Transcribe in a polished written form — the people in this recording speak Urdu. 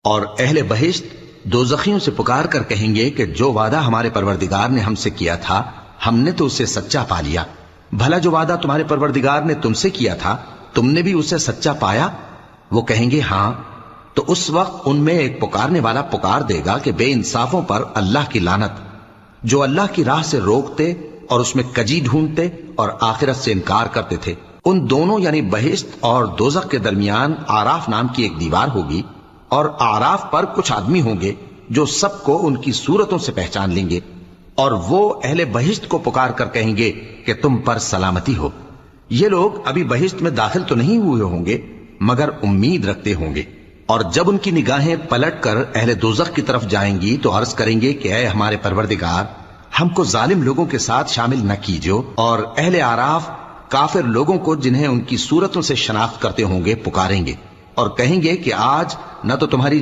اور اہل بہشت دوزخیوں سے پکار کر کہیں گے کہ جو وعدہ ہمارے پروردگار نے ہم سے کیا تھا ہم نے تو اسے سچا پا لیا. بھلا جو وعدہ تمہارے پروردگار نے تم سے کیا تھا تم نے بھی اسے سچا پایا؟ وہ کہیں گے ہاں. تو اس وقت ان میں ایک پکارنے والا پکار دے گا کہ بے انصافوں پر اللہ کی لعنت، جو اللہ کی راہ سے روکتے اور اس میں کجی ڈھونڈتے اور آخرت سے انکار کرتے تھے. ان دونوں یعنی بہشت اور دوزخ کے درمیان آراف نام کی ایک دیوار ہوگی، اور آراف پر کچھ آدمی ہوں گے جو سب کو ان کی صورتوں سے پہچان لیں گے، اور وہ اہل بہشت کو پکار کر کہیں گے کہ تم پر سلامتی ہو. یہ لوگ ابھی بہشت میں داخل تو نہیں ہوئے ہوں گے مگر امید رکھتے ہوں گے. اور جب ان کی نگاہیں پلٹ کر اہل دوزخ کی طرف جائیں گی تو عرض کریں گے کہ اے ہمارے پروردگار، ہم کو ظالم لوگوں کے ساتھ شامل نہ کیجو. اور اہل آراف کافر لوگوں کو جنہیں ان کی صورتوں سے شناخت کرتے ہوں گے پکاریں گے اور کہیں گے کہ آج نہ تو تمہاری